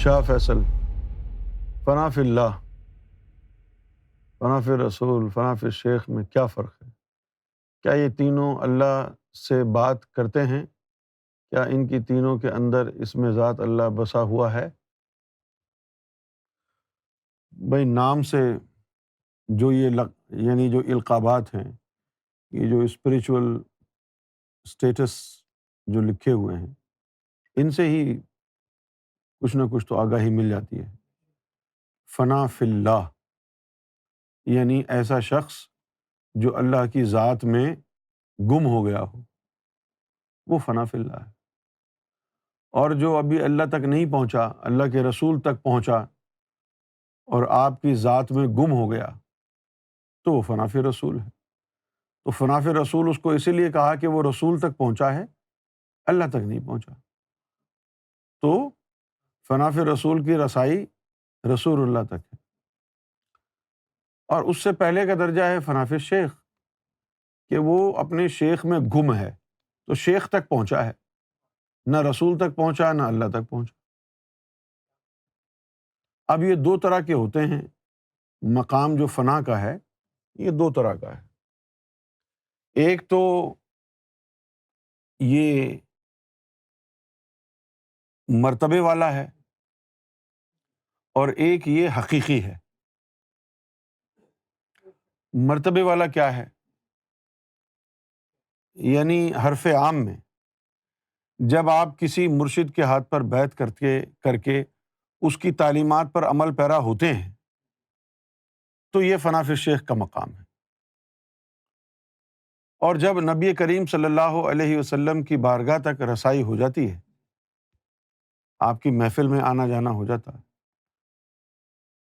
شاہ فیصل، فنا فی اللہ، فنا فی رسول، فنا فی شیخ میں کیا فرق ہے؟ کیا یہ تینوں اللہ سے بات کرتے ہیں؟ کیا ان کی تینوں کے اندر اسم ذات اللہ بسا ہوا ہے؟ بھائی نام سے جو یعنی جو القابات ہیں، یہ جو اسپریچول اسٹیٹس جو لکھے ہوئے ہیں، ان سے ہی کچھ نہ کچھ تو آگاہی مل جاتی ہے۔ فنا فی اللہ یعنی ایسا شخص جو اللہ کی ذات میں گم ہو گیا ہو، وہ فنا فی اللہ ہے۔ اور جو ابھی اللہ تک نہیں پہنچا، اللہ کے رسول تک پہنچا اور آپ کی ذات میں گم ہو گیا، تو وہ فنا فی رسول ہے۔ تو فنا فی رسول اس کو اسی لیے کہا کہ وہ رسول تک پہنچا ہے، اللہ تک نہیں پہنچا۔ تو فنا فی رسول کی رسائی رسول اللہ تک ہے۔ اور اس سے پہلے کا درجہ ہے فنا فی شیخ، کہ وہ اپنے شیخ میں گم ہے، تو شیخ تک پہنچا ہے، نہ رسول تک پہنچا نہ اللہ تک پہنچا۔ اب یہ دو طرح کے ہوتے ہیں، مقام جو فنا کا ہے یہ دو طرح کا ہے۔ ایک تو یہ مرتبے والا ہے اور ایک یہ حقیقی ہے۔ مرتبے والا کیا ہے؟ یعنی حرف عام میں جب آپ کسی مرشد کے ہاتھ پر بیعت کر کے اس کی تعلیمات پر عمل پیرا ہوتے ہیں تو یہ فنا فی الشیخ کا مقام ہے۔ اور جب نبی کریم صلی اللہ علیہ وسلم کی بارگاہ تک رسائی ہو جاتی ہے، آپ کی محفل میں آنا جانا ہو جاتا ہے،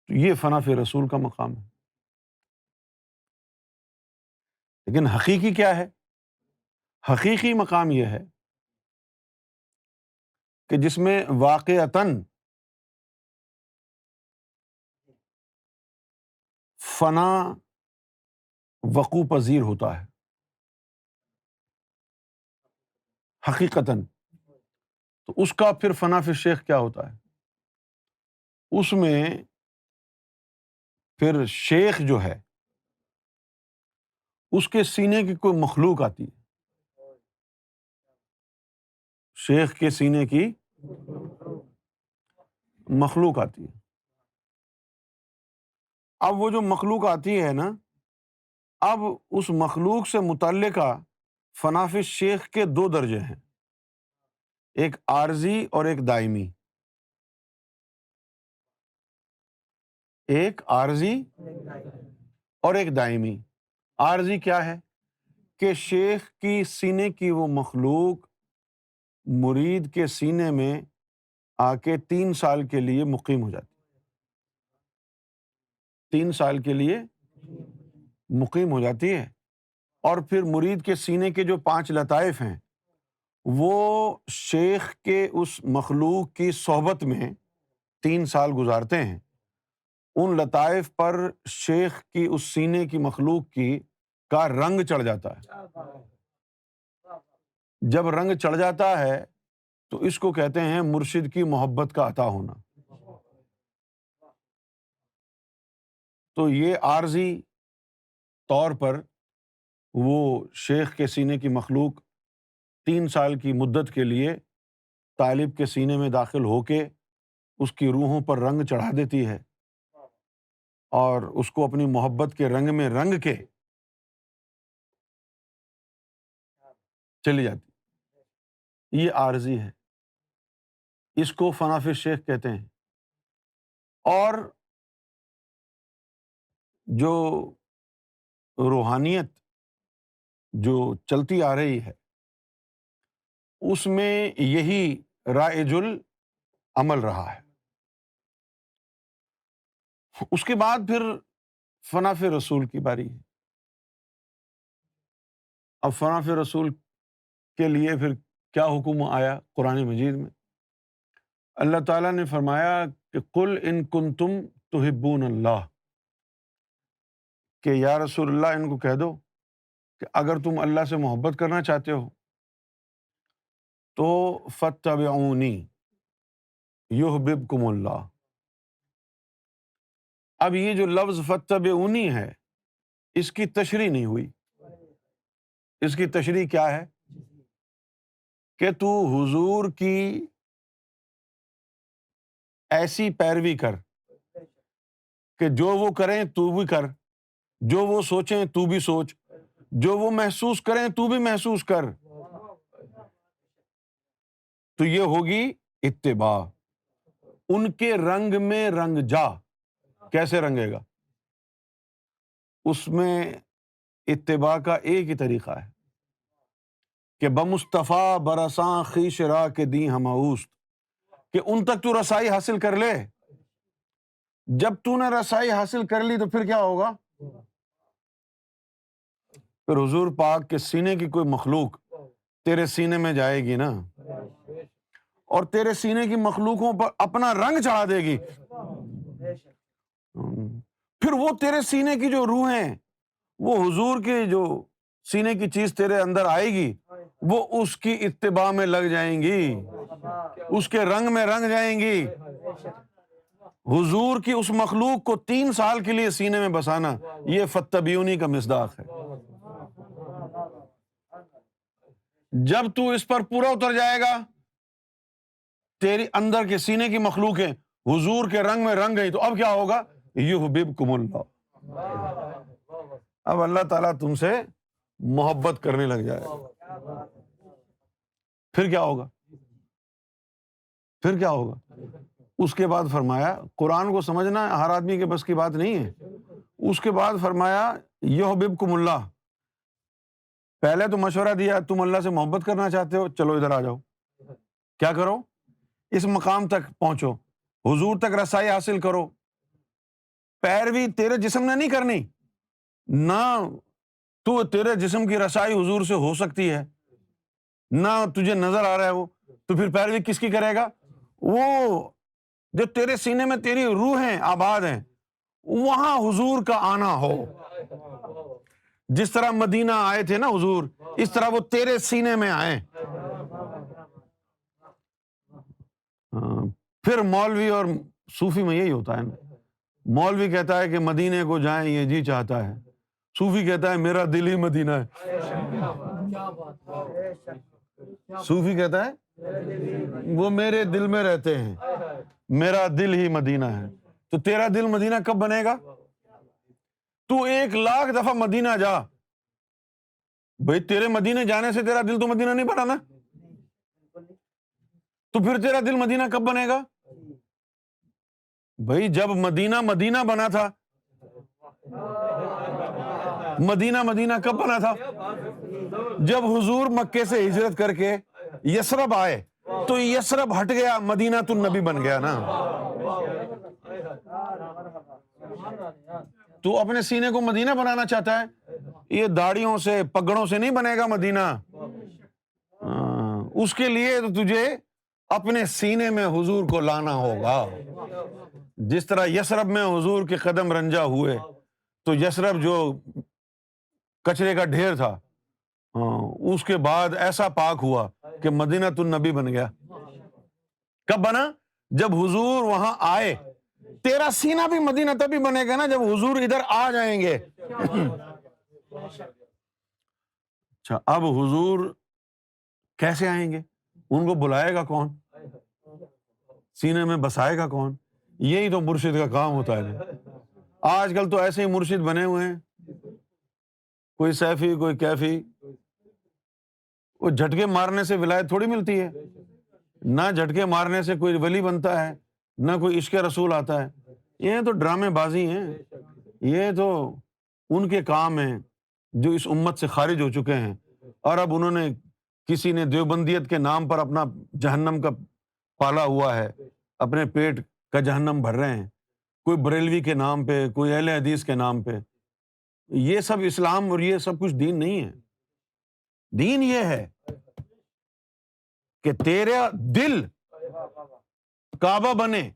تو یہ فنا فی رسول کا مقام ہے۔ لیکن حقیقی کیا ہے؟ حقیقی مقام یہ ہے کہ جس میں واقعتاً فنا وقوع پذیر ہوتا ہے، حقیقتاً۔ تو اس کا پھر فنا فی الشیخ کیا ہوتا ہے؟ اس میں پھر شیخ جو ہے اس کے سینے کی کوئی مخلوق آتی ہے، شیخ کے سینے کی مخلوق آتی ہے۔ اب وہ جو مخلوق آتی ہے نا، اب اس مخلوق سے متعلقہ فنا فی الشیخ کے دو درجے ہیں، ایک عارضی اور ایک دائمی۔ ایک عارضی اور ایک دائمی۔ عارضی کیا ہے؟ کہ شیخ کی سینے کی وہ مخلوق مرید کے سینے میں آ کے 3 سال کے لیے مقیم ہو جاتی، 3 سال کے لیے مقیم ہو جاتی ہے، اور پھر مرید کے سینے کے جو 5 لطائف ہیں وہ شیخ کے اس مخلوق کی صحبت میں 3 سال گزارتے ہیں۔ ان لطائف پر شیخ کی اس سینے کی مخلوق کا رنگ چڑھ جاتا ہے۔ جب رنگ چڑھ جاتا ہے تو اس کو کہتے ہیں مرشد کی محبت کا عطا ہونا۔ تو یہ عارضی طور پر وہ شیخ کے سینے کی مخلوق 3 سال کی مدت کے لیے طالب کے سینے میں داخل ہو کے اس کی روحوں پر رنگ چڑھا دیتی ہے اور اس کو اپنی محبت کے رنگ میں رنگ کے چلی جاتی۔ یہ عارضی ہے، اس کو فنا فی الشیخ کہتے ہیں۔ اور جو روحانیت جو چلتی آ رہی ہے اس میں یہی رائج العمل رہا ہے۔ اس کے بعد پھر فنا فی رسول کی باری ہے۔ اب فنا فی رسول کے لیے پھر کیا حکم آیا قرآن مجید میں؟ اللہ تعالیٰ نے فرمایا کہ قل ان کنتم تحبون اللہ، کہ یا رسول اللہ ان کو کہہ دو کہ اگر تم اللہ سے محبت کرنا چاہتے ہو تو فاتبعونی، یحببکم اللہ۔ اب یہ جو لفظ فاتبعونی ہے، اس کی تشریح نہیں ہوئی۔ اس کی تشریح کیا ہے؟ کہ تو حضور کی ایسی پیروی کر کہ جو وہ کریں تو بھی کر، جو وہ سوچیں تو بھی سوچ، جو وہ محسوس کریں تو بھی محسوس کر، تو یہ ہوگی اتباع۔ ان کے رنگ میں رنگ جا۔ کیسے رنگے گا؟ اس میں اتباع کا ایک ہی طریقہ ہے کہ بمصطفیٰ برساں خویش را کے دیں ہم اوست، کہ ان تک تو رسائی حاصل کر لے۔ جب تو نے رسائی حاصل کر لی تو پھر کیا ہوگا؟ پھر حضور پاک کے سینے کی کوئی مخلوق تیرے سینے میں جائے گی نا، اور تیرے سینے کی مخلوقوں پر اپنا رنگ چڑھا دے گی، پھر وہ تیرے سینے کی جو روح ہیں، وہ حضور کی جو سینے کی چیز تیرے اندر آئے گی، وہ اس کی اتباع میں لگ جائیں گی، اس کے رنگ میں رنگ جائیں گی۔ حضور کی اس مخلوق کو 3 سال کے لیے سینے میں بسانا، یہ فاتبعونی کا مصداق ہے۔ جب تو اس پر پورا اتر جائے گا، تیری اندر کے سینے کی مخلوقیں حضور کے رنگ میں رنگ گئی، تو اب کیا ہوگا؟ یحببکم اللہ۔ اب اللہ تعالیٰ تم سے محبت کرنے لگ جائے گا۔ پھر کیا ہوگا؟ پھر کیا ہوگا؟ اس کے بعد فرمایا، قرآن کو سمجھنا ہر آدمی کے بس کی بات نہیں ہے۔ اس کے بعد فرمایا یحببکم اللہ۔ پہلے تو مشورہ دیا، تم اللہ سے محبت کرنا چاہتے ہو، چلو ادھر آ جاؤ، کیا کرو؟ اس مقام تک پہنچو، حضور تک رسائی حاصل کرو۔ پیروی تیرے جسم نے نہیں کرنی، نہ تو تیرے جسم کی رسائی حضور سے ہو سکتی ہے، نہ تجھے نظر آ رہا ہے وہ، تو پھر پیروی کس کی کرے گا؟ وہ جو تیرے سینے میں تیری روحیں آباد ہیں، وہاں حضور کا آنا ہو۔ جس طرح مدینہ آئے تھے نا حضور، اس طرح وہ تیرے سینے میں آئے۔ پھر مولوی اور صوفی میں یہی ہوتا ہے نا، مولوی کہتا ہے کہ مدینے کو جائیں یہ جی چاہتا ہے، صوفی کہتا ہے میرا دل ہی مدینہ ہے۔ صوفی کہتا ہے وہ میرے دل میں رہتے ہیں، میرا دل ہی مدینہ ہے۔ تو تیرا دل مدینہ کب بنے گا؟ تو 1,00,000 دفعہ مدینہ جا، بھئی تیرے مدینے جانے سے تیرا دل تو مدینہ نہیں بنا نا، تو پھر تیرا دل مدینہ کب بنے گا؟ بھئی جب مدینہ مدینہ بنا تھا، مدینہ مدینہ کب بنا تھا؟ جب حضور مکے سے ہجرت کر کے یثرب آئے، تو یثرب ہٹ گیا، مدینہ النبی بن گیا نا۔ تو اپنے سینے کو مدینہ بنانا چاہتا ہے، یہ داڑھیوں سے پگڑوں سے نہیں بنے گا مدینہ۔ اس کے لیے تو تجھے اپنے سینے میں حضور کو لانا ہوگا۔ جس طرح یثرب میں حضور کے قدم رنجا ہوئے، تو یثرب جو کچرے کا ڈھیر تھا، اس کے بعد ایسا پاک ہوا کہ مدینہ النبی بن گیا۔ کب بنا؟ جب حضور وہاں آئے۔ تیرا سینہ بھی مدینہ تبھی بنے گا نا جب حضور ادھر آ جائیں گے۔ اچھا، اب حضور کیسے آئیں گے؟ ان کو بلائے گا کون؟ سینے میں بسائے گا کون؟ یہی تو مرشد کا کام ہوتا ہے۔ آج کل تو ایسے ہی مرشد بنے ہوئے ہیں، کوئی سیفی کوئی کیفی۔ وہ جھٹکے مارنے سے ولایت تھوڑی ملتی ہے، نہ جھٹکے مارنے سے کوئی ولی بنتا ہے، نہ کوئی عشق رسول آتا ہے۔ یہ تو ڈرامے بازی ہیں، یہ تو ان کے کام ہیں جو اس امت سے خارج ہو چکے ہیں، اور اب انہوں نے کسی نے دیوبندیت کے نام پر اپنا جہنم کا پالا ہوا ہے، اپنے پیٹ کا جہنم بھر رہے ہیں، کوئی بریلوی کے نام پہ، کوئی اہل حدیث کے نام پہ۔ یہ سب اسلام اور یہ سب کچھ دین نہیں ہے۔ دین یہ ہے کہ تیرا دل کعبہ بنے،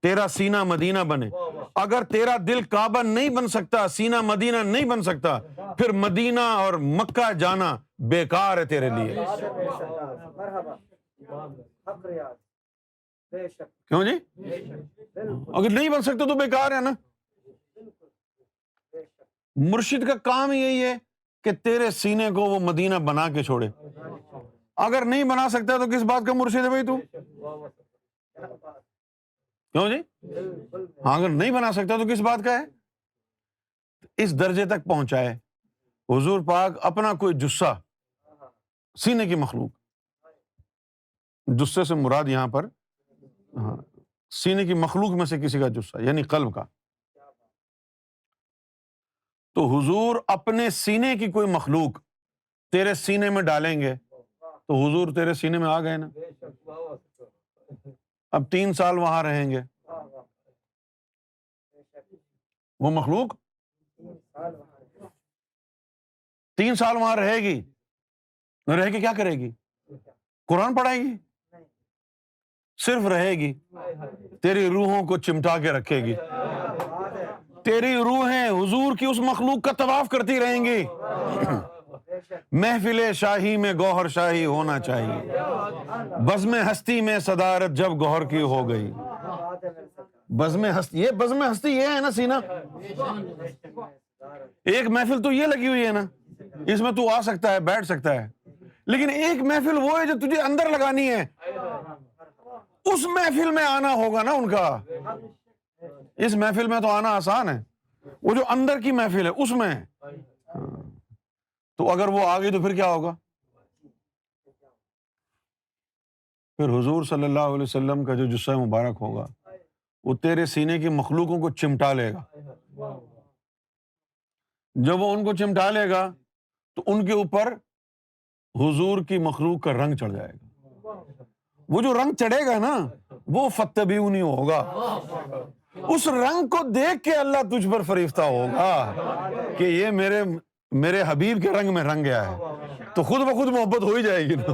تیرا سینہ مدینہ بنے۔ اگر تیرا دل کعبہ نہیں بن سکتا، سینہ مدینہ نہیں بن سکتا، پھر مدینہ اور مکہ جانا بیکار ہے تیرے لیے۔ کیوں جی؟ اگر نہیں بن سکتے تو بیکار ہے نا. مرشد کا کام یہی ہے کہ تیرے سینے کو وہ مدینہ بنا کے چھوڑے. اگر نہیں بنا سکتا تو کس بات کا مرشد ہے بھائی تو؟ کیوں جی؟ ہاں اگر نہیں بنا سکتا تو کس بات کا ہے؟ اس درجے تک پہنچائے حضور پاک اپنا کوئی جسہ، سینے کی مخلوق، جسے سے مراد یہاں پر ہاں سینے کی مخلوق میں سے کسی کا جسہ یعنی قلب کا. تو حضور اپنے سینے کی کوئی مخلوق تیرے سینے میں ڈالیں گے تو حضور تیرے سینے میں آ گئے نا. اب 3 سال وہاں رہیں گے وہ مخلوق 3 سال وہاں رہے گی، رہ کے کیا کرے گی؟ قرآن پڑھائے گی؟ صرف رہے گی، تیری روحوں کو چمٹا کے رکھے گی. تیری روحیں حضور کی اس مخلوق کا طواف کرتی رہیں گی. محفل شاہی میں گوہر شاہی ہونا چاہیے، بزم ہستی میں صدارت جب گوہر کی ہو گئی. بزم ہستی یہ ہے نا سینہ. ایک محفل تو یہ لگی ہوئی ہے نا، اس میں تو آ سکتا ہے، بیٹھ سکتا ہے، لیکن ایک محفل وہ ہے جو تجھے اندر لگانی ہے. اس محفل میں آنا ہوگا نا ان کا. اس محفل میں تو آنا آسان ہے، وہ جو اندر کی محفل ہے اس میں. تو اگر وہ آ گئی تو پھر کیا ہوگا؟ پھر حضور صلی اللہ علیہ وسلم کا جو جسہ مبارک ہوگا وہ تیرے سینے کی مخلوقوں کو چمٹا لے گا. جب وہ ان کو چمٹا لے گا تو ان کے اوپر حضور کی مخلوق کا رنگ چڑھ جائے گا. وہ جو رنگ چڑھے گا نا وہ فتبعونی ہوگا. اس رنگ کو دیکھ کے اللہ تجھ پر فریفتہ ہوگا کہ یہ میرے حبیب کے رنگ میں رنگ گیا ہے، تو خود بخود محبت ہو ہی جائے گی نا.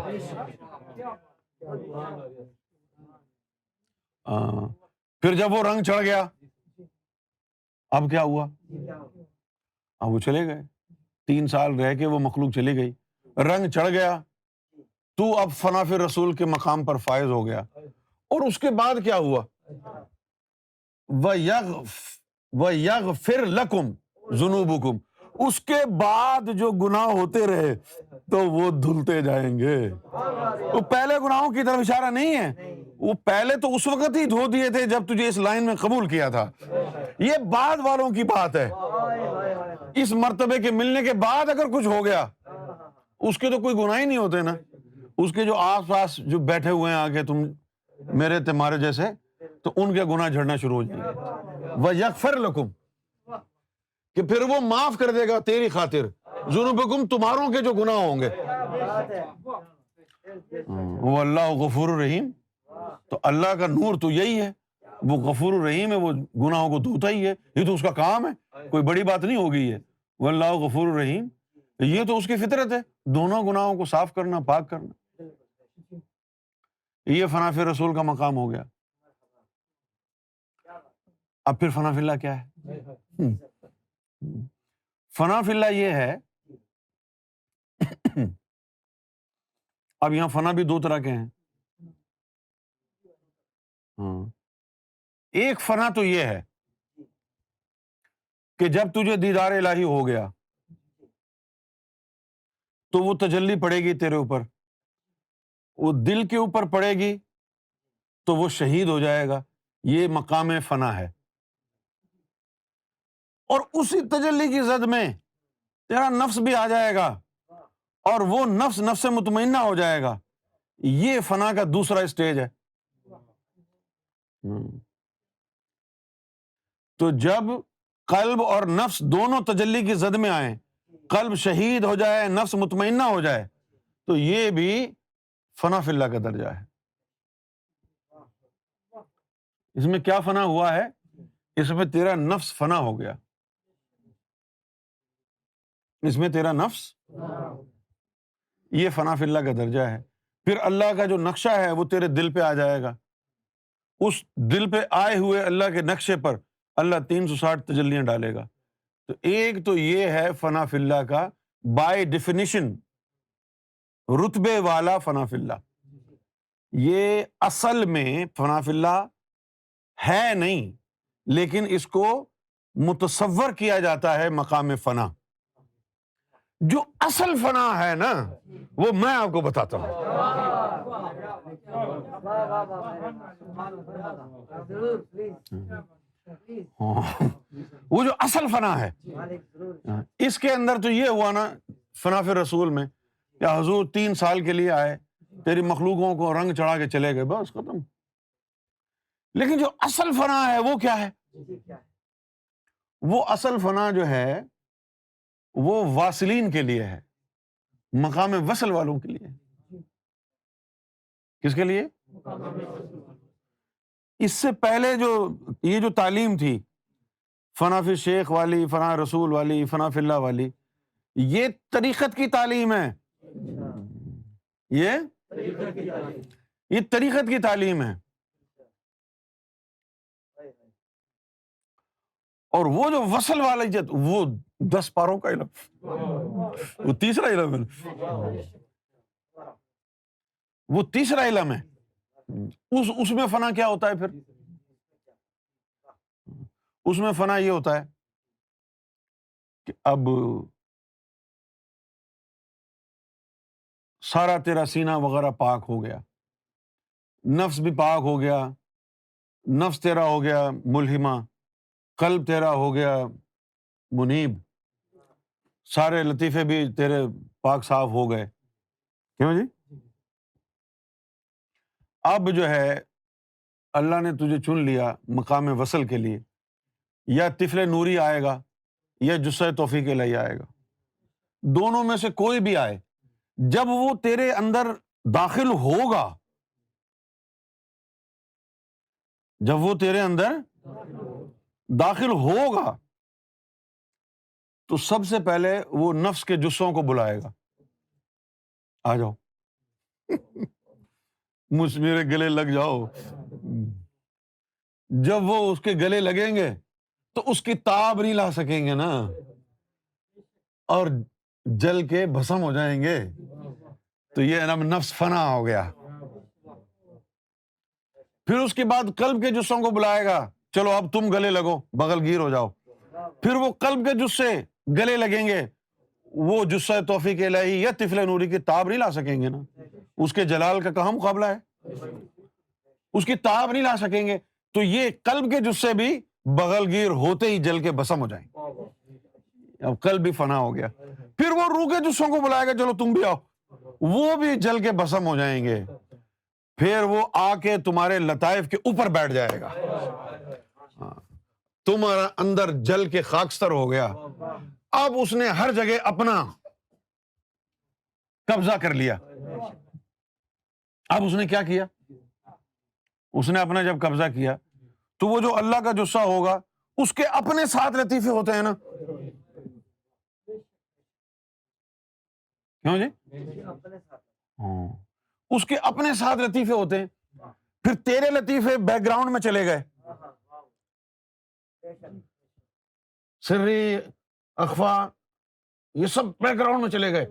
پھر جب وہ رنگ چڑھ گیا اب کیا ہوا؟ اب وہ چلے گئے. 3 سال رہ کے وہ مخلوق چلی گئی، رنگ چڑھ گیا، تو اب فنا فی رسول کے مقام پر فائز ہو گیا. اور اس کے بعد کیا ہوا؟ وَيَغْفِرْ لَكُمْ ذُنُوبُكُمْ. اس کے بعد جو گناہ ہوتے رہے تو وہ دھلتے جائیں گے. وہ پہلے گناہوں کی طرف اشارہ نہیں ہے، وہ پہلے تو اس وقت ہی دھو دیے تھے جب تجھے اس لائن میں قبول کیا تھا. یہ بعد والوں کی بات ہے. اس مرتبے کے ملنے کے بعد اگر کچھ ہو گیا اس کے تو کوئی گناہ ہی نہیں ہوتے نا. اس کے جو آس پاس جو بیٹھے ہوئے ہیں آگے تم میرے تمہارے جیسے، تو ان کے گناہ جھڑنا شروع ہو جائیں گے. وَيَغْفِرْ لَكُمْ، کہ پھر وہ معاف کر دے گا تیری خاطر ذنوبکم، تمہاروں کے جو گناہ ہوں گے. وہ اللہ غفور الرحیم. تو اللہ کا نور تو یہی ہے، وہ غفور الرحیم ہے، وہ گناہوں کو دھوتا ہی ہے. یہ تو اس کا کام ہے، کوئی بڑی بات نہیں ہوگی. یہ واللہ غفور الرحیم، یہ تو اس کی فطرت ہے، دونوں گناہوں کو صاف کرنا، پاک کرنا. یہ فنا فی رسول کا مقام ہو گیا. اب پھر فنا فی اللہ کیا ہے؟ فنا فی اللہ یہ ہے، اب یہاں فنا بھی 2 طرح کے ہیں. ایک فنا تو یہ ہے کہ جب تجھے دیدار الہی ہو گیا تو وہ تجلی پڑے گی تیرے اوپر، وہ دل کے اوپر پڑے گی تو وہ شہید ہو جائے گا. یہ مقام فنا ہے. اور اسی تجلی کی زد میں تیرا نفس بھی آ جائے گا اور وہ نفس مطمئنہ ہو جائے گا. یہ فنا کا دوسرا اسٹیج ہے. تو جب قلب اور نفس دونوں تجلی کی زد میں آئیں، قلب شہید ہو جائے، نفس مطمئنہ ہو جائے، تو یہ بھی فنا فی اللہ کا درجہ ہے. اس میں کیا فنا ہوا ہے؟ اس میں تیرا نفس فنا ہو گیا. اس میں تیرا نفس، یہ فنا فی اللہ کا درجہ ہے. پھر اللہ کا جو نقشہ ہے وہ تیرے دل پہ آ جائے گا. اس دل پہ آئے ہوئے اللہ کے نقشے پر اللہ 360 تجلیاں ڈالے گا. تو ایک تو یہ ہے فنا فی اللہ کا بائی ڈیفینیشن رتبے والا فنا فی اللہ. یہ اصل میں فنا فی اللہ ہے نہیں، لیکن اس کو متصور کیا جاتا ہے مقام فنا۔ جو اصل فنا ہے نا، وہ میں آپ کو بتاتا ہوں۔ وہ جو اصل فنا ہے، اس کے اندر تو یہ ہوا نا فنا فی رسول میں، یا حضور 3 سال کے لیے آئے، تیری مخلوقوں کو رنگ چڑھا کے چلے گئے، بس ختم۔ لیکن جو اصل فنا ہے وہ کیا ہے؟ وہ اصل فنا جو ہے وہ واصلین کے لیے ہے، مقام وصل والوں کے لیے۔ کس کے لیے؟ اس سے پہلے جو یہ جو تعلیم تھی، فنا فی شیخ والی، فنا رسول والی، فنا فی اللہ والی، یہ طریقت کی تعلیم ہے۔ یہ طریقت کی تعلیم ہے۔ اور وہ جو وصل والا وہ 10 پاروں کا علم، وہ تیسرا علم ہے، وہ تیسرا علم ہے۔ اس میں فنا کیا ہوتا ہے پھر؟ اس میں فنا یہ ہوتا ہے کہ اب سارا تیرا سینہ وغیرہ پاک ہو گیا، نفس بھی پاک ہو گیا، نفس تیرا ہو گیا ملہمہ، قلب تیرا ہو گیا منیب، سارے لطیفے بھی تیرے پاک صاف ہو گئے۔ کیوں جی؟ اب جو ہے اللہ نے تجھے چن لیا مقام وصل کے لیے، یا طفل نوری آئے گا یا جثہ توفیق الہی آئے گا، دونوں میں سے کوئی بھی آئے، جب وہ تیرے اندر داخل ہوگا، جب وہ تیرے اندر داخل ہوگا تو سب سے پہلے وہ نفس کے جسوں کو بلائے گا، آ جاؤ میرے گلے لگ جاؤ۔ جب وہ اس کے گلے لگیں گے تو اس کی تاب نہیں لا سکیں گے نا، اور جل کے بھسم ہو جائیں گے، تو یہ نا نفس فنا ہو گیا۔ پھر اس کے بعد قلب کے جسوں کو بلائے گا، چلو اب تم گلے لگو، بغل گیر ہو جاؤ۔ پھر وہ قلب کے جسے گلے لگیں گے، وہ جثہ توفیق الہی یا طفل نوری کی تاب نہیں لا سکیں گے نا، اس کے جلال کا کہاں مقابلہ ہے، اس کی تاب نہیں لا سکیں گے، تو یہ قلب کے جثے بھی بغل گیر ہوتے ہی جل کے بھسم ہو جائیں گے۔ اب قلب بھی فنا ہو گیا۔ پھر وہ روح کے جسوں کو بلائے گا، چلو تم بھی آؤ، وہ بھی جل کے بھسم ہو جائیں گے۔ پھر وہ آ کے تمہارے لطائف کے اوپر بیٹھ جائے گا، تمہارا اندر جل کے خاکستر ہو گیا۔ اب اس نے ہر جگہ اپنا قبضہ کر لیا۔ اب اس نے کیا کیا؟ اس نے اپنا جب قبضہ کیا تو وہ جو اللہ کا جثہ ہوگا اس کے اپنے 7 لطیفے ہوتے ہیں نا، کیوں جی؟ ہاں، اس کے اپنے 7 لطیفے ہوتے ہیں۔ پھر تیرے لطیفے بیک گراؤنڈ میں چلے گئے، سری اخفا یہ سب بیک گراؤنڈ میں چلے گئے،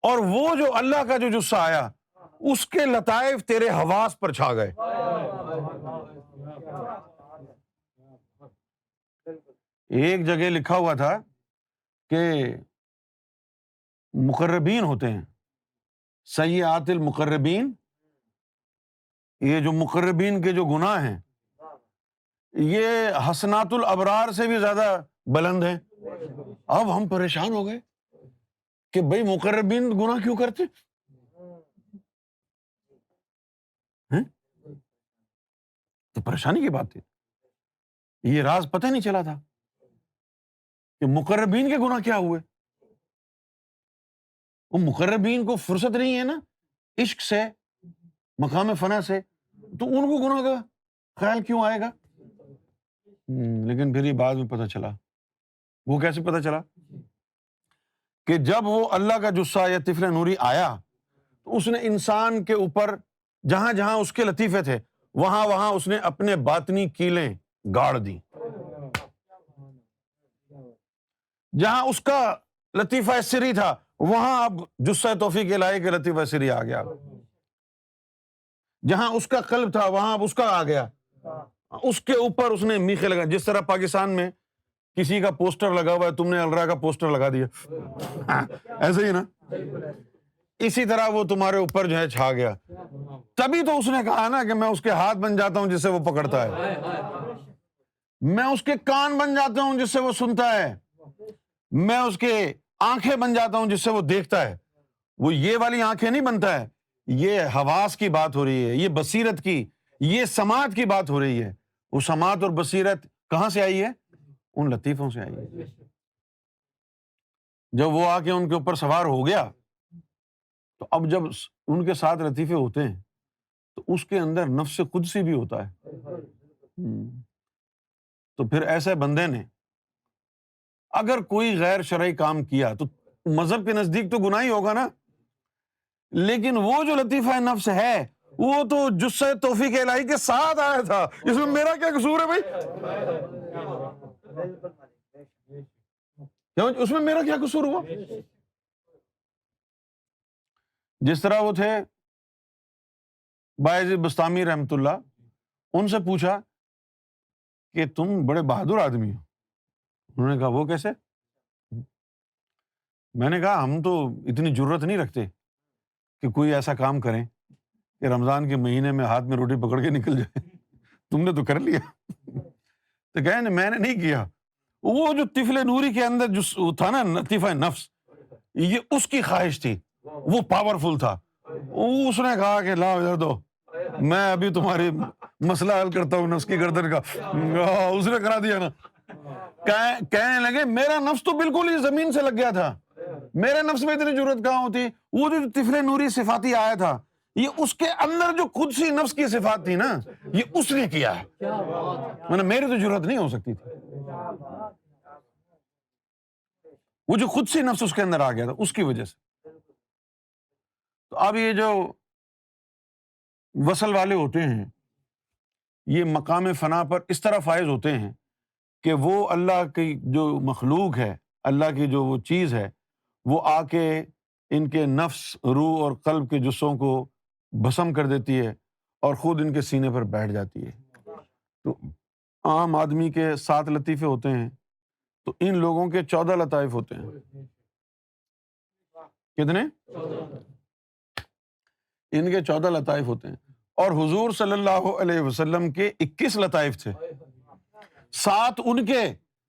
اور وہ جو اللہ کا جو جثہ آیا اس کے لطائف تیرے حواس پر چھا گئے۔ ایک جگہ لکھا ہوا تھا کہ مقربین ہوتے ہیں، سیئات المقربین، یہ جو مقربین کے جو گناہ ہیں یہ حسنات الابرار سے بھی زیادہ بلند ہیں۔ اب ہم پریشان ہو گئے کہ بھئی مقربین گناہ کیوں کرتے ہیں؟ تو پریشانی کی بات تھی، یہ راز پتہ نہیں چلا تھا کہ مقربین کے گناہ کیا ہوئے۔ وہ مقربین کو فرصت نہیں ہے نا عشق سے، مقام فنا سے، تو ان کو گناہ کا خیال کیوں آئے گا؟ لیکن پھر یہ بعد میں پتہ چلا۔ وہ کیسے پتہ چلا؟ کہ جب وہ اللہ کا جثہ یا طفل نوری آیا تو اس نے انسان کے اوپر جہاں جہاں اس کے لطیفے تھے وہاں وہاں اس نے اپنے باطنی کیلیں گاڑ دی۔ جہاں اس کا لطیفہ سری تھا وہاں اب جثہ توفیق الہی کے لطیفہ سری آ گیا۔ جہاں اس کا قلب تھا وہاں اب اس کا آ گیا، اس کے اوپر اس نے میخیں لگا. جس طرح پاکستان میں کسی کا پوسٹر لگا ہوا ہے، تم نے الرا کا پوسٹر لگا دیا، ایسے ہی نا، اسی طرح وہ تمہارے اوپر جو ہے چھا گیا. تبھی تو اس نے کہا نا کہ میں اس کے ہاتھ بن جاتا ہوں جس سے وہ پکڑتا ہے، میں اس کے کان بن جاتا ہوں جس سے وہ سنتا ہے، میں اس کے آنکھیں بن جاتا ہوں جس سے وہ دیکھتا ہے. وہ یہ والی آنکھیں نہیں بنتا ہے، یہ حواس کی بات ہو رہی ہے، یہ بصیرت کی، یہ سماعت کی بات ہو رہی ہے. وہ سماعت اور بصیرت کہاں سے آئی ہے؟ ان لطیفوں سے آئی ہے. جب وہ آ کے ان کے اوپر سوار ہو گیا تو اب جب ان کے ساتھ لطیفے ہوتے ہیں تو اس کے اندر نفس قدسی بھی ہوتا ہے. تو پھر ایسے بندے نے اگر کوئی غیر شرعی کام کیا تو مذہب کے نزدیک تو گناہ ہی ہوگا نا، لیکن وہ جو لطیفہ نفس ہے وہ تو جثہ توفیق الہی کے ساتھ آیا تھا، اس میں میرا کیا قصور ہے بھائی؟ اس میں میرا کیا قصور ہوا؟ جس طرح وہ تھے باعث بستامی رحمۃ اللہ، ان سے پوچھا کہ تم بڑے بہادر آدمی ہو. انہوں نے کہا وہ کیسے؟ میں نے کہا ہم تو اتنی جرت نہیں رکھتے کہ کوئی ایسا کام کریں کہ رمضان کے مہینے میں ہاتھ میں روٹی پکڑ کے نکل جائے. تم نے تو کر لیا. تو کہے میں نے نہیں کیا. وہ جو طفل نوری کے اندر جو تھا نا لطیفہ نفس، یہ اس کی خواہش تھی، وہ پاورفل تھا. اس نے کہا کہ لاؤ ادھر دو، میں ابھی تمہاری مسئلہ حل کرتا ہوں نفس کی گردن کا. اس نے کرا دیا نا. کہنے لگے میرا نفس تو بالکل ہی زمین سے لگ گیا تھا، میرے نفس میں اتنی ضرورت کہاں ہوتی. وہ جو طفل نوری صفاتی آیا تھا، یہ اس کے اندر جو قدسی نفس کی صفات تھی نا، یہ اس نے کیا ہے، مطلب میری تو ضرورت نہیں ہو سکتی تھی. وہ جو قدسی نفس اس کے اندر آ گیا تھا اس کی وجہ سے. تو اب یہ جو وصل والے ہوتے ہیں یہ مقام فنا پر اس طرح فائز ہوتے ہیں کہ وہ اللہ کی جو مخلوق ہے، اللہ کی جو وہ چیز ہے، وہ آ کے ان کے نفس، روح اور قلب کے جسوں کو بھسم کر دیتی ہے اور خود ان کے سینے پر بیٹھ جاتی ہے. تو عام آدمی کے 7 لطیفے ہوتے ہیں تو ان لوگوں کے 14 لطائف ہوتے ہیں. کتنے؟ ان کے 14 لطائف ہوتے ہیں. اور حضور صلی اللہ علیہ وسلم کے 21 لطائف تھے، 7 ان کے،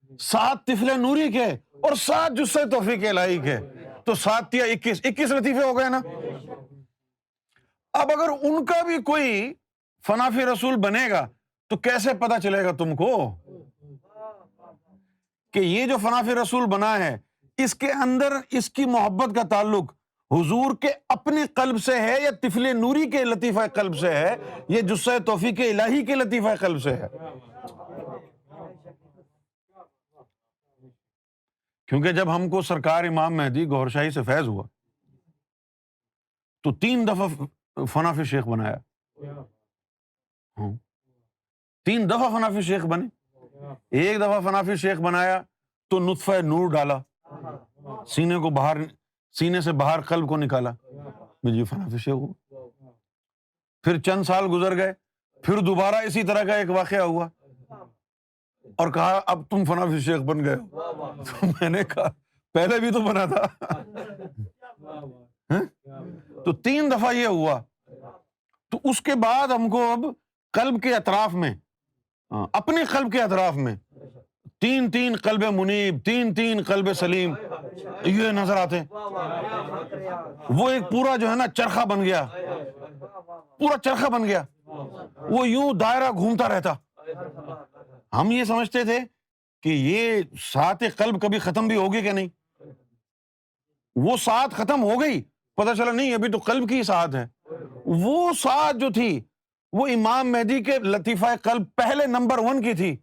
7 طفل نوری کے اور 7 جثہ توفیق الہی کے. تو 7 یا 21 لطیفے ہو گئے نا. اب اگر ان کا بھی کوئی فنافی رسول بنے گا تو کیسے پتا چلے گا تم کو کہ یہ جو فنافی رسول بنا ہے اس کے اندر اس کی محبت کا تعلق حضور کے اپنے قلب سے ہے یا طفل نوری کے لطیفہ قلب سے ہے، یہ جثہ توفیق الہی کے لطیفہ قلب سے ہے. کیونکہ جب ہم کو سرکار امام مہدی گوھر شاہی سے فیض ہوا تو 3 دفعہ فنافی شیخ بنایا. 3 دفعہ فنافی شیخ بنے. ایک دفعہ فنافی شیخ بنایا تو نطفہ نور ڈالا، سینے کو باہر، سینے سے باہر قلب کو نکالا، مجھے فنافی شیخ ہوا. پھر چند سال گزر گئے، پھر دوبارہ اسی طرح کا ایک واقعہ ہوا اور کہا اب تم فنافی شیخ بن گئے ہو. تو میں نے کہا پہلے بھی تو بنا تھا. تو 3 دفعہ یہ ہوا. تو اس کے بعد ہم کو اب قلب کے اطراف میں، اپنے قلب کے اطراف میں 3 قلب منیب، 3 قلب سلیم یہ نظر آتے. وہ ایک پورا جو ہے نا چرخہ بن گیا، پورا چرخہ بن گیا، وہ یوں دائرہ گھومتا رہتا. ہم یہ سمجھتے تھے کہ یہ 7 قلب کبھی ختم بھی ہوگی کہ نہیں. وہ 7 ختم ہو گئی، پتہ چلا نہیں ابھی تو قلب کی 7 ہے. وہ 7 جو تھی وہ امام مہدی کے لطیفہ قلب پہلے نمبر 1 کی تھی،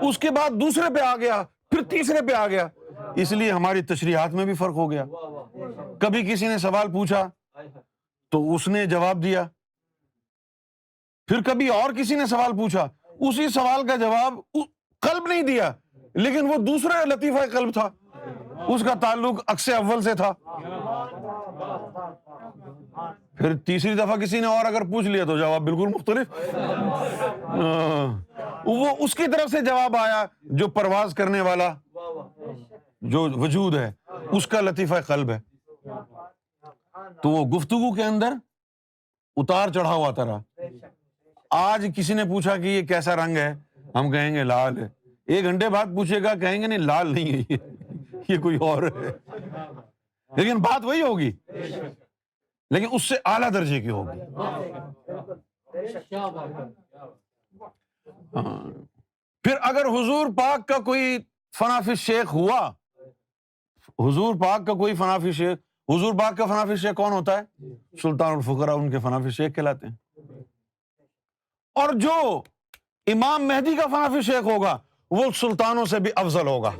اس کے بعد دوسرے پہ آ گیا، پھر تیسرے پہ آ گیا. اس لیے ہماری تشریحات میں بھی فرق ہو گیا. کبھی کسی نے سوال پوچھا تو اس نے جواب دیا، پھر کبھی اور کسی نے سوال پوچھا، اسی سوال کا جواب قلب نہیں دیا لیکن وہ دوسرا لطیفہ قلب تھا، اس کا تعلق عکس اول سے تھا. پھر تیسری دفعہ کسی نے اور اگر پوچھ لیا تو جواب بالکل مختلف. وہ اس کی طرف سے جواب آیا جو پرواز کرنے والا جو وجود ہے اس کا لطیفہ قلب ہے. تو وہ گفتگو کے اندر اتار چڑھاؤ آتا رہا. آج کسی نے پوچھا کہ یہ کیسا رنگ ہے, ہم کہیں گے لال ہے. 1 گھنٹے بعد پوچھے گا, کہیں گے نہیں لال نہیں ہے, یہ کوئی اور ہے. لیکن بات وہی ہوگی, لیکن اس سے اعلیٰ درجے کی ہوگی. پھر اگر حضور پاک کا کوئی فنافی شیخ ہوا, حضور پاک کا کوئی فنافی شیخ, حضور پاک کا فنافی شیخ کون ہوتا ہے؟ سلطان الفقراء ان کے فنافی شیخ کہلاتے ہیں. اور جو امام مہدی کا فنافی شیخ ہوگا وہ سلطانوں سے بھی افضل ہوگا.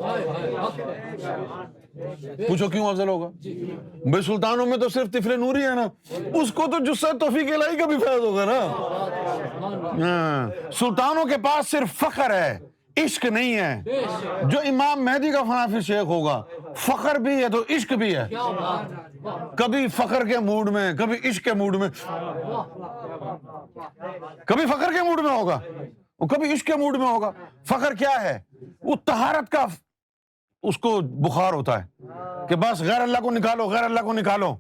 پوچھو کیوں افضل ہوگا؟ بھائی سلطانوں میں تو صرف طفل نوری ہے نا, اس کو تو جثہ توفیق الہی کا بھی فیض ہوگا نا. سلطانوں کے پاس صرف فخر ہے, عشق نہیں ہے. جو امام مہدی کا فنافی شیخ ہوگا فخر بھی ہے تو عشق بھی ہے. کبھی فخر کے موڈ میں, کبھی عشق کے موڈ میں, کبھی فخر کے موڈ میں ہوگا, کبھی عشق کے موڈ میں ہوگا. فخر کیا ہے؟ وہ طہارت کا اس کو بخار ہوتا ہے کہ بس غیر اللہ کو نکالو, غیر اللہ کو نکالو.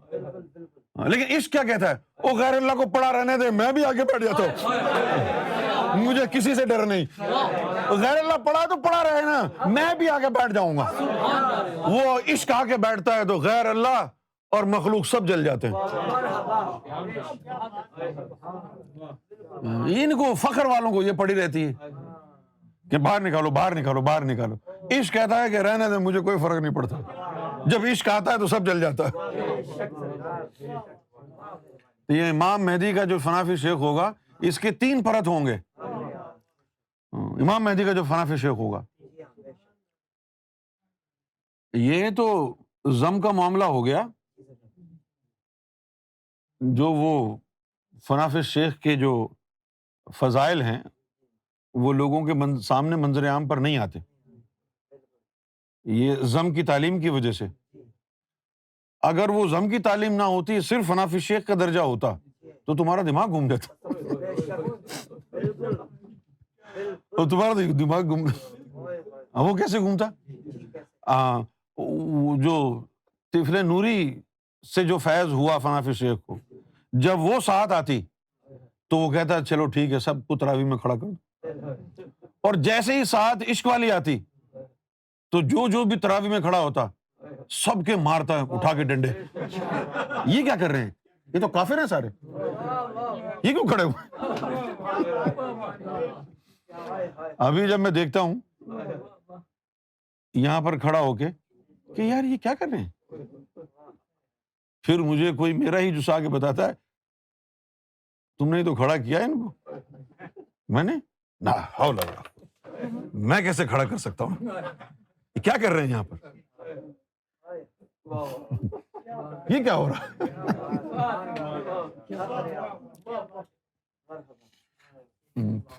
لیکن عشق کیا کہتا ہے؟ وہ غیر اللہ کو پڑا رہنے دے, میں بھی آگے بیٹھ جاتا ہوں, مجھے کسی سے ڈر نہیں. غیر اللہ پڑا تو پڑا رہے نا, میں بھی آگے بیٹھ جاؤں گا. وہ عشق آ کے بیٹھتا ہے تو غیر اللہ اور مخلوق سب جل جاتے ہیں. ان کو فخر والوں کو یہ پڑی رہتی ہے کہ باہر نکالو, باہر نکالو, باہر نکالو. عشق کہتا ہے کہ رہنے دے, مجھے کوئی فرق نہیں پڑتا. جب عشق آتا ہے تو سب جل جاتا ہے. تو یہ امام مہدی کا جو فنافی شیخ ہوگا اس کے 3 پرت ہوں گے. امام مہدی کا جو فنافی شیخ ہوگا, یہ تو ضم کا معاملہ ہو گیا. جو وہ فنافی شیخ کے جو فضائل ہیں وہ لوگوں کے سامنے منظر عام پر نہیں آتے, یہ ضم کی تعلیم کی وجہ سے. اگر وہ ضم کی تعلیم نہ ہوتی, صرف فنافی شیخ کا درجہ ہوتا تو تمہارا دماغ گھوم جاتا. اور تمہارا دماغ گھوم, وہ کیسے گھومتا؟ جو طفل نوری سے جو فیض ہوا فنافی شیخ کو, جب وہ ساتھ آتی تو وہ کہتا چلو ٹھیک ہے, سب کو تراویح میں کھڑا کر. اور جیسے ہی ساتھ عشق والی آتی تو جو بھی تراویح میں کھڑا ہوتا سب کے مارتا ہے اٹھا کے ڈنڈے. یہ کیا کر رہے ہیں؟ یہ تو کافر ہیں سارے, یہ کیوں کھڑے ہوئے؟ ابھی جب میں دیکھتا ہوں یہاں پر کھڑا ہو کے کہ یار یہ کیا کر رہے ہیں, پھر مجھے کوئی میرا ہی جس آ کے بتاتا ہے تم نے تو کھڑا کیا ہے ان کو. میں نے نہ حول ولا قوت, میں کیسے کھڑا کر سکتا ہوں؟ یہ کیا کر رہے ہیں یہاں پر؟ یہ کیا ہو رہا ہے؟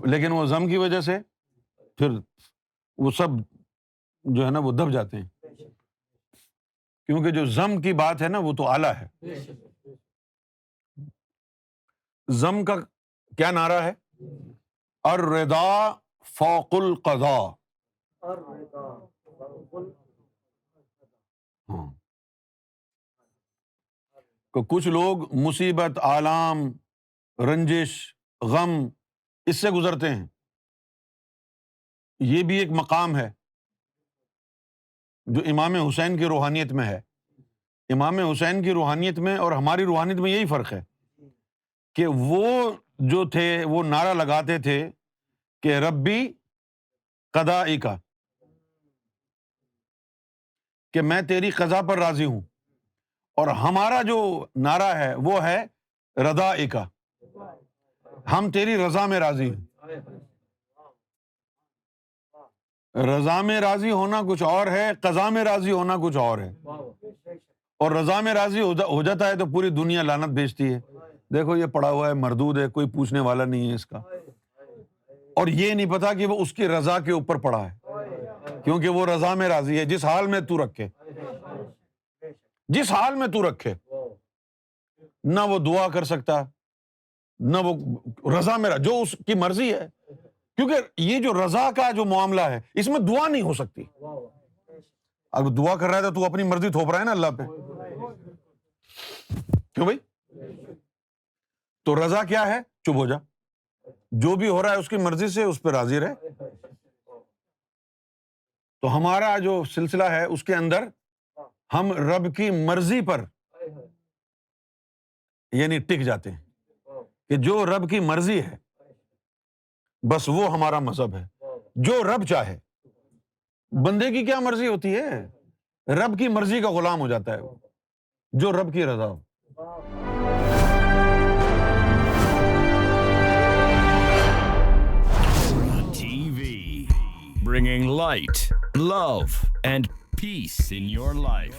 لیکن وہ ضم کی وجہ سے پھر وہ سب جو ہے نا وہ دب جاتے ہیں, کیونکہ جو ضم کی بات ہے نا وہ تو اعلیٰ ہے. ضم کا کیا نعرہ ہے؟ الرضا فوق القضاء. کہ کچھ لوگ مصیبت, آلام, رنجش, غم اس سے گزرتے ہیں. یہ بھی ایک مقام ہے جو امام حسین کی روحانیت میں ہے. امام حسین کی روحانیت میں اور ہماری روحانیت میں یہی فرق ہے کہ وہ جو تھے وہ نعرہ لگاتے تھے کہ ربی قضائی کا, کہ میں تیری قضا پر راضی ہوں. اور ہمارا جو نعرہ ہے وہ ہے رضائی کا, ہم تیری رضا میں راضی ہیں. رضا میں راضی ہونا کچھ اور ہے, قضا میں راضی ہونا کچھ اور ہے. اور رضا میں راضی ہو جاتا ہے تو پوری دنیا لعنت بھیجتی ہے, دیکھو یہ پڑا ہوا ہے, مردود ہے, کوئی پوچھنے والا نہیں ہے اس کا. اور یہ نہیں پتا کہ وہ اس کی رضا کے اوپر پڑا ہے, کیونکہ وہ رضا میں راضی ہے. جس حال میں تو رکھے, جس حال میں تو رکھے. نہ وہ دعا کر سکتا، نہ وہ رضا میرا، جو اس کی مرضی ہے. کیونکہ یہ جو رضا کا جو معاملہ ہے اس میں دعا نہیں ہو سکتی. اگر دعا کر رہا ہے تو اپنی مرضی تھوپ رہا ہے نا اللہ پہ. کیوں بھائی؟ تو رضا کیا ہے؟ چپ ہو جا، جو بھی ہو رہا ہے اس کی مرضی سے اس پہ راضی رہے. تو ہمارا جو سلسلہ ہے اس کے اندر ہم رب کی مرضی پر یعنی ٹک جاتے ہیں کہ جو رب کی مرضی ہے بس وہ ہمارا مذہب ہے. جو رب چاہے. بندے کی کیا مرضی ہوتی ہے؟ رب کی مرضی کا غلام ہو جاتا ہے وہ، جو رب کی رضا ہو. TV, bringing light, love, and peace in your life.